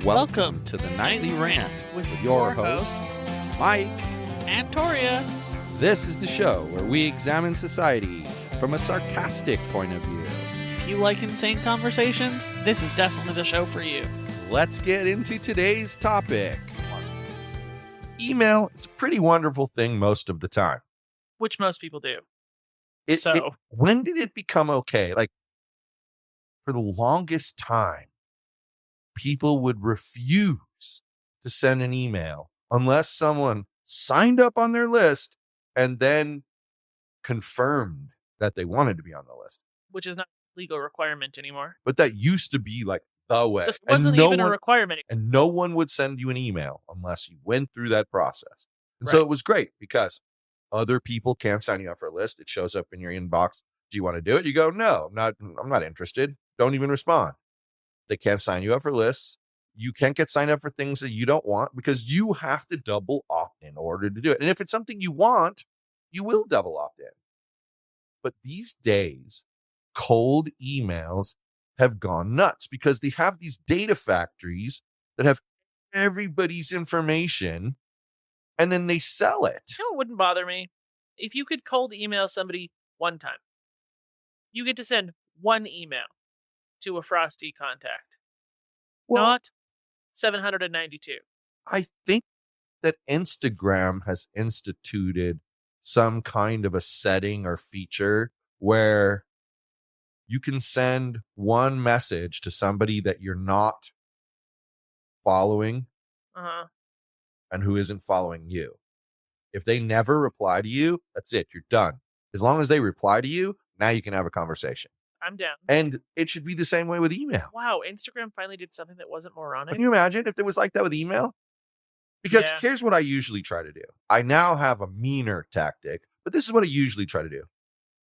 Welcome to the Nightly Rant with your hosts, Mike and Toria. This is the show where we examine society from a sarcastic point of view. If you like insane conversations, this is definitely the show for you. Let's get into today's topic. Email, it's a pretty wonderful thing most of the time. Which most people do. When did it become okay? Like, for the longest time, people would refuse to send an email unless someone signed up on their list and then confirmed that they wanted to be on the list. Which is not a legal requirement anymore. But that used to be like the way. This wasn't even a requirement. And no one would send you an email unless you went through that process. And Right. So it was great because other people can't sign you up for a list. It shows up in your inbox. Do you want to do it? You go, no, I'm not interested. Don't even respond. They can't sign you up for lists. You can't get signed up for things that you don't want because you have to double opt in order to do it. And if it's something you want, you will double opt in. But these days, cold emails have gone nuts because they have these data factories that have everybody's information and then they sell it. You know, it wouldn't bother me if you could cold email somebody one time. You get to send one email to a frosty contact, not 792. I think that Instagram has instituted some kind of a setting or feature where you can send one message to somebody that you're not following and who isn't following you. If they never reply to you, that's it. You're done. As long as they reply to you, now you can have a conversation. I'm down. And it should be the same way with email. Wow, Instagram finally did something that wasn't moronic. Can you imagine if it was like that with email? Because here's what I usually try to do. I now have a meaner tactic, but this is what I usually try to do.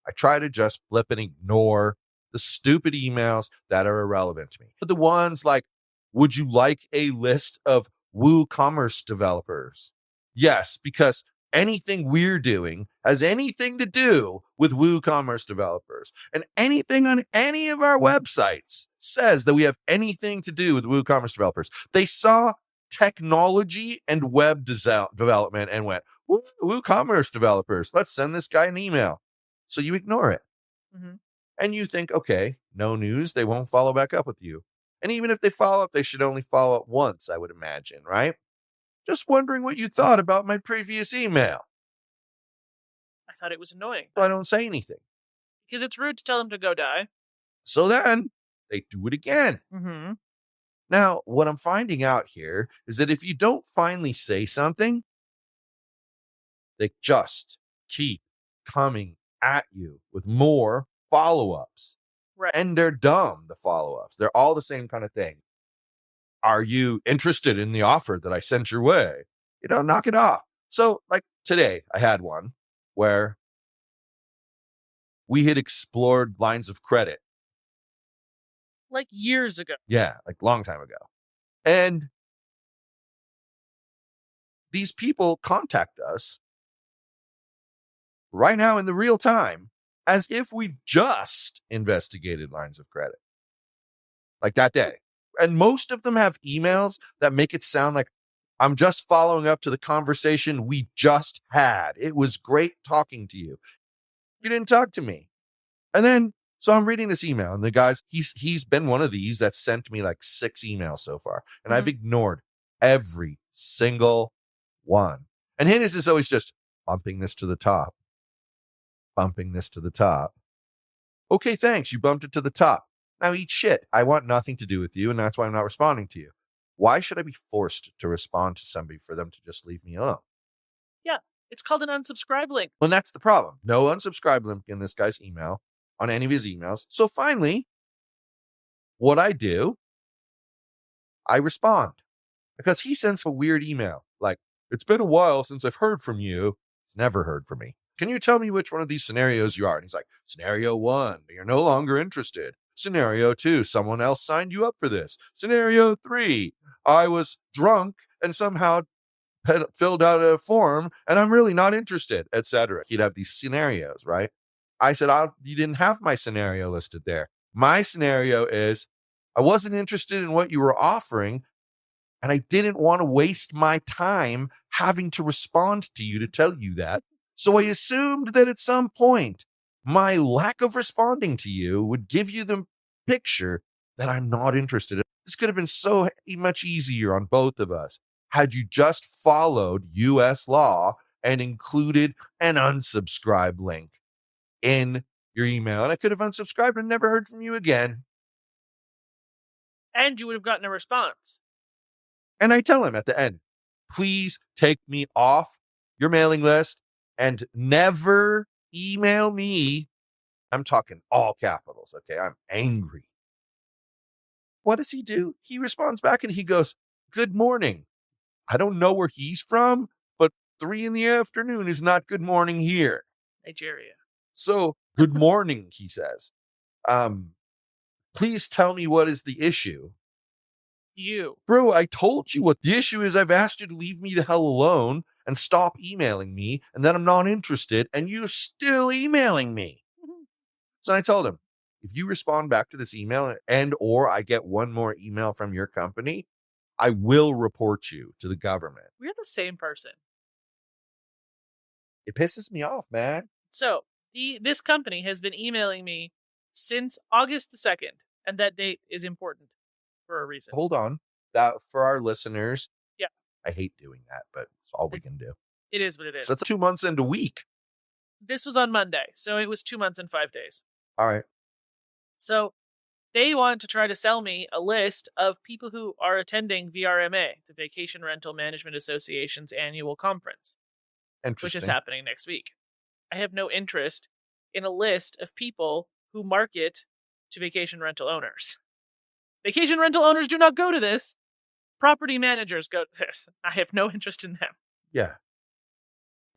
I try to just flip and ignore the stupid emails that are irrelevant to me. But the ones like, would you like a list of WooCommerce developers? Yes, because anything we're doing has anything to do with WooCommerce developers. And anything on any of our websites says that we have anything to do with WooCommerce developers. They saw technology and web development and went, WooCommerce developers, let's send this guy an email. So you ignore it. Mm-hmm. And you think, okay, no news. They won't follow back up with you. And even if they follow up, they should only follow up once, I would imagine, right? Just wondering what you thought about my previous email. I thought it was annoying. I don't say anything. Because it's rude to tell them to go die. So then they do it again. Mm-hmm. Now, what I'm finding out here is that if you don't finally say something, they just keep coming at you with more follow-ups. Right. And they're dumb, the follow-ups. They're all the same kind of thing. Are you interested in the offer that I sent your way? Knock it off. So, like today, I had one where we had explored lines of credit. Like years ago. Yeah, like a long time ago. And these people contact us right now in the real time as if we just investigated lines of credit. Like that day. And most of them have emails that make it sound like I'm just following up to the conversation we just had. It was great talking to you. You didn't talk to me. And then, so I'm reading this email and the guy's, he's been one of these that sent me like 6 emails so far. And I've ignored every single one. And his is always just bumping this to the top. Bumping this to the top. Okay, thanks. You bumped it to the top. Now eat shit. I want nothing to do with you, and that's why I'm not responding to you. Why should I be forced to respond to somebody for them to just leave me alone? Yeah, it's called an unsubscribe link. Well, that's the problem. No unsubscribe link in this guy's email, on any of his emails. So finally, what I do, I respond. Because he sends a weird email. Like, it's been a while since I've heard from you. He's never heard from me. Can you tell me which one of these scenarios you are? And he's like, scenario 1, you're no longer interested. Scenario 2, someone else signed you up for this. Scenario 3, I was drunk and somehow filled out a form and I'm really not interested, etc. He'd have these scenarios, right? I said, you didn't have my scenario listed there. My scenario is I wasn't interested in what you were offering, And I didn't want to waste my time having to respond to you to tell you that. So I assumed that at some point, my lack of responding to you would give you the picture that I'm not interested. This could have been so much easier on both of us had you just followed US law and included an unsubscribe link in your email. And I could have unsubscribed and never heard from you again. And you would have gotten a response. And I tell him at the end, please take me off your mailing list and never email me. I'm talking all capitals. Okay. I'm angry. What does he do? He responds back and he goes, good morning. I don't know where he's from, but 3 p.m. is not good morning here. Nigeria. So good morning, he says. Please tell me what is the issue. You. Bro, I told you what the issue is. I've asked you to leave me the hell alone and stop emailing me and that I'm not interested, and you're still emailing me. So I told him, if you respond back to this email and or I get one more email from your company, I will report you to the government. We're the same person. It pisses me off, man. So this company has been emailing me since August the 2nd, and that date is important for a reason. Hold on. That for our listeners. Yeah. I hate doing that, but it's all we can do. It is what it is. So that's 2 months and a week. This was on Monday, so it was 2 months and 5 days. All right. So they want to try to sell me a list of people who are attending VRMA, the Vacation Rental Management Association's annual conference, which is happening next week. I have no interest in a list of people who market to vacation rental owners. Vacation rental owners do not go to this. Property managers go to this. I have no interest in them. Yeah.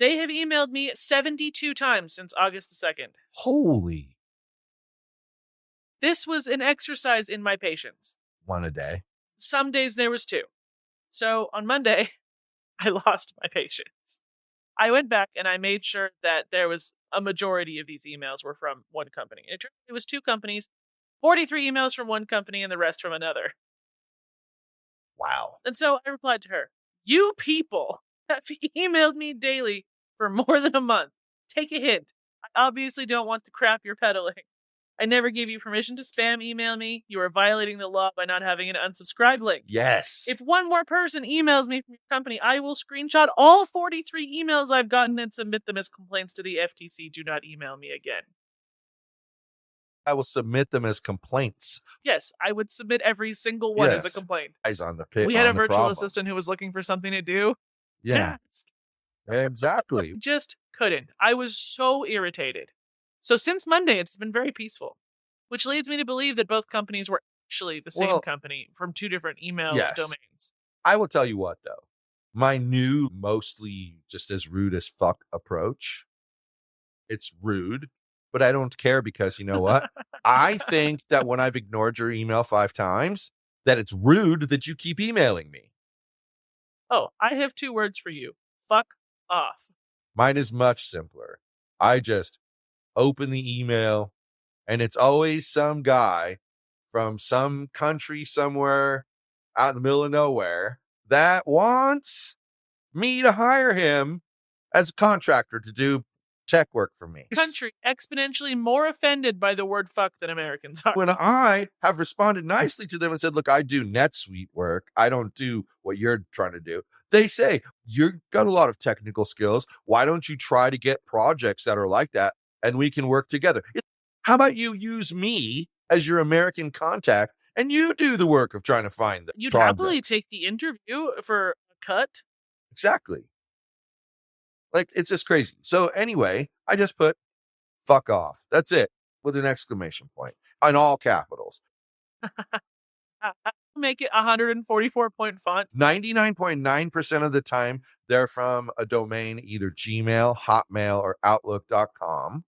They have emailed me 72 times since August the 2nd. Holy. This was an exercise in my patience. One a day. Some days there was 2. So on Monday, I lost my patience. I went back and I made sure that there was a majority of these emails were from one company. It was 2 companies, 43 emails from one company and the rest from another. Wow. And so I replied to her, you people have emailed me daily for more than a month. Take a hint. I obviously don't want the crap you're peddling. I never gave you permission to spam email me. You are violating the law by not having an unsubscribe link. Yes. If one more person emails me from your company, I will screenshot all 43 emails I've gotten and submit them as complaints to the FTC. Do not email me again. I will submit them as complaints. Yes, I would submit every single one as a complaint. Eyes on the pit. We had a virtual assistant who was looking for something to do. Yeah. Exactly. I just couldn't. I was so irritated. So since Monday, it's been very peaceful, which leads me to believe that both companies were actually the same company from 2 different email domains. I will tell you what, though. My new, mostly just as rude as fuck approach. It's rude, but I don't care because you know what? I think that when I've ignored your email 5 times, that it's rude that you keep emailing me. Oh, I have 2 words for you. Fuck off. Mine is much simpler. I just open the email and it's always some guy from some country somewhere out in the middle of nowhere that wants me to hire him as a contractor to do tech work for me. Country exponentially more offended by the word fuck than Americans are. When I have responded nicely to them and said, look, I do NetSuite work. I don't do what you're trying to do. They say, you've got a lot of technical skills. Why don't you try to get projects that are like that and we can work together? How about you use me as your American contact and you do the work of trying to find the You'd projects. happily take the interview for a cut. Exactly. Like, it's just crazy. So anyway, I just put fuck off. That's it with an exclamation point in all capitals. Make it 144-point font. 99.9% of the time, they're from a domain, either Gmail, Hotmail, or Outlook.com.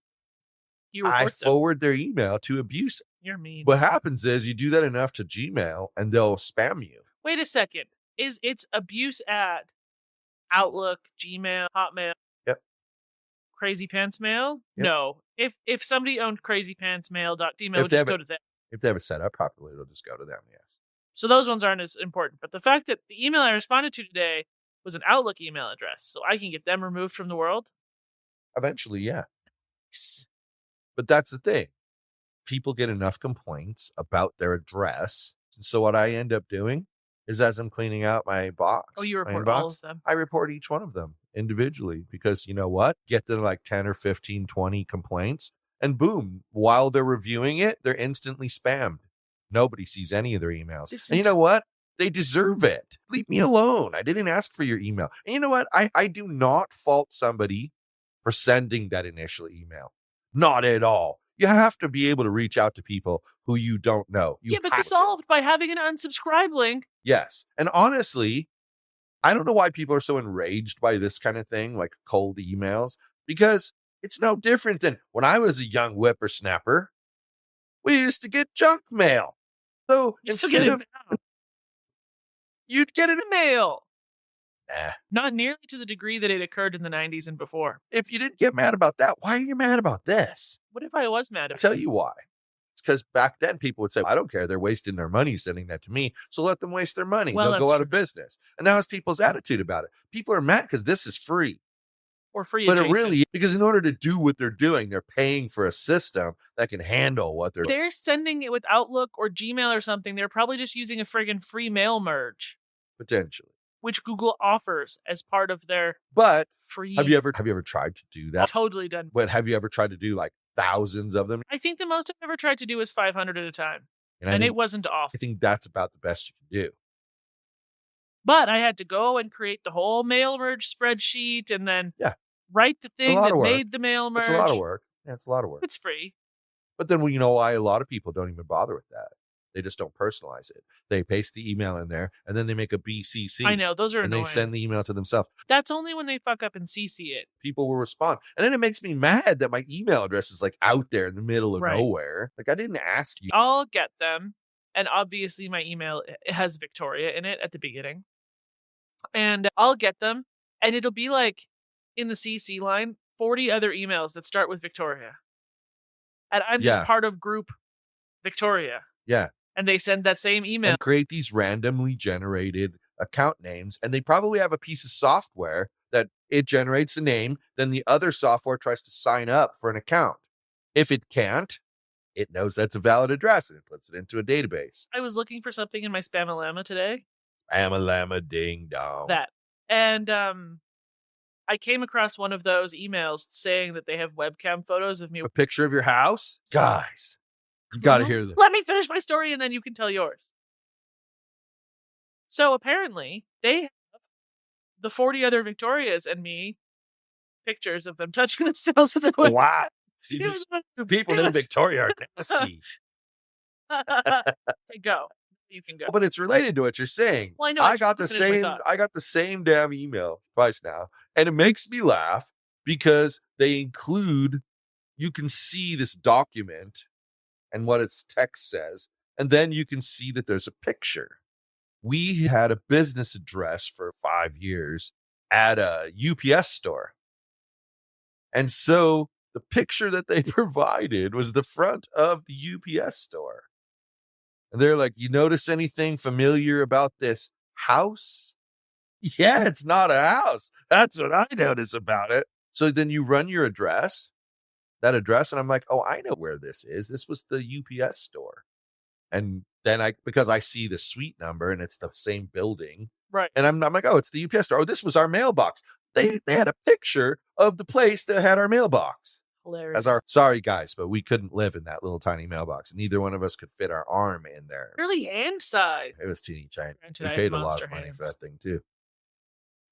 I forward their email to abuse. You're mean. What happens is you do that enough to Gmail and they'll spam you. Wait a second. It's abuse at Outlook, Gmail, Hotmail? Yep. Crazy Pants Mail? Yep. No. If somebody owned crazypantsmail.email, would just go to them. If they have it set up properly, it'll just go to them, yes. So those ones aren't as important. But the fact that the email I responded to today was an Outlook email address, so I can get them removed from the world. Eventually, yeah. But that's the thing. People get enough complaints about their address. So what I end up doing is, as I'm cleaning out my box, Oh, you my report inbox, all of them. I report each one of them individually, because you know what? Get to like 10 or 15, 20 complaints, and boom, while they're reviewing it, they're instantly spammed. Nobody sees any of their emails. And you know what? They deserve it. Leave me alone. I didn't ask for your email. And you know what? I do not fault somebody for sending that initial email. Not at all. You have to be able to reach out to people who you don't know. Yeah, but it's solved by having an unsubscribe link. Yes. And honestly, I don't know why people are so enraged by this kind of thing, like cold emails, because it's no different than when I was a young whippersnapper. We used to get junk mail. So instead of, you'd get it in mail. Nah. Not nearly to the degree that it occurred in the 90s and before. If you didn't get mad about that, why are you mad about this? What if I was mad? I'll tell you why. It's because back then people would say, I don't care. They're wasting their money sending that to me. So let them waste their money. Well, they'll go out of business. And now it's people's attitude about it. People are mad because this is free. Or free But adjacent. it really, because in order to do what they're doing, they're paying for a system that can handle what they're doing. They're sending it with Outlook or Gmail or something. They're probably just using a friggin' free mail merge. Potentially. Which Google offers as part of their free. Have you ever tried to do that? Totally done. But have you ever tried to do like thousands of them? I think the most I've ever tried to do is 500 at a time. And it wasn't off. I think that's about the best you can do. But I had to go and create the whole mail merge spreadsheet and then write the thing that made the mail merge. It's a lot of work. Yeah, it's a lot of work. It's free. But then, you know why a lot of people don't even bother with that? They just don't personalize it. They paste the email in there, and then they make a BCC. I know, those are and annoying. They send the email to themselves. That's only when they fuck up and CC it. People will respond. And then it makes me mad that my email address is like out there in the middle of nowhere. Like, I didn't ask you. I'll get them. And obviously my email has Victoria in it at the beginning. And I'll get them. And it'll be like in the CC line, 40 other emails that start with Victoria. And I'm just part of group Victoria. Yeah. And they send that same email. And create these randomly generated account names. And they probably have a piece of software that it generates a name. Then the other software tries to sign up for an account. If it can't, it knows that's a valid address and it puts it into a database. I was looking for something in my Spamalama today. Spamalama ding dong. That. And I came across one of those emails saying that they have webcam photos of me. A picture of your house? Guys. You got to hear this. Let me finish my story and then you can tell yours. So apparently they have the 40 other Victorias and me pictures of them touching themselves with their webcam. Wow. People named Victoria are nasty. Hey, go. You can go. But it's related to what you're saying. Well, I know. I got the same damn email twice now. And it makes me laugh because they include, you can see this document and what its text says. And then you can see that there's a picture. We had a business address for 5 years at a UPS store. And so the picture that they provided was the front of the UPS store. And they're like, you notice anything familiar about this house? Yeah, it's not a house. That's what I notice about it. So then you run your address, that address, and I'm like, oh, I know where this is. This was the UPS store. And then because I see the suite number and it's the same building. Right. And I'm like, oh, it's the UPS store. Oh, this was our mailbox. They had a picture of the place that had our mailbox. Hilarious. Sorry guys, but we couldn't live in that little tiny mailbox. Neither one of us could fit our arm in there. Really hand size. It was teeny tiny. Granted, We paid a lot of money for that thing too.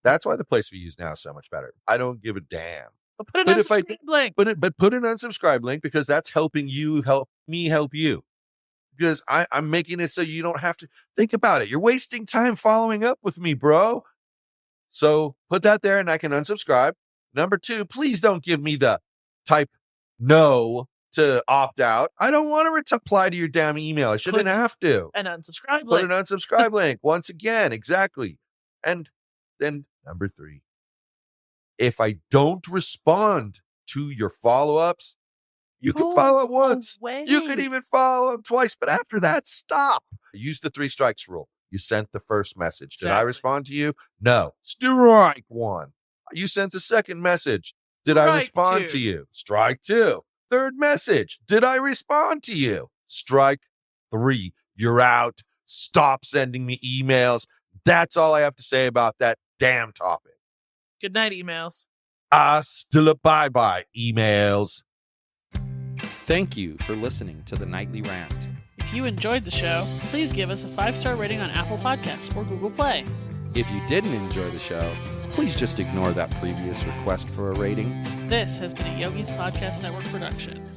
That's why the place we use now is so much better. I don't give a damn. But put an unsubscribe link. But put an unsubscribe link because that's helping you help me help you. Because I'm making it so you don't have to think about it. You're wasting time following up with me, bro. So put that there and I can unsubscribe. Number 2, please don't give me the type no to opt out. I don't want to reply to your damn email. I shouldn't have to. An unsubscribe link. Put an unsubscribe link. Once again, exactly. And then number 3, if I don't respond to your follow-ups, You Go can follow him once. away. You could even follow him twice. But after that, stop. Use the 3 strikes rule. You sent the first message. Did I Exactly. respond to you? No. Strike 1. You sent the second message. Did I Strike respond 2. to you? Strike 2. Third message. Did I respond to you? Strike 3. You're out. Stop sending me emails. That's all I have to say about that damn topic. Good night, emails. Still a bye-bye, emails. Thank you for listening to the Nightly Rant. If you enjoyed the show, please give us a 5-star rating on Apple Podcasts or Google Play. If you didn't enjoy the show, please just ignore that previous request for a rating. This has been a Yogi's Podcast Network production.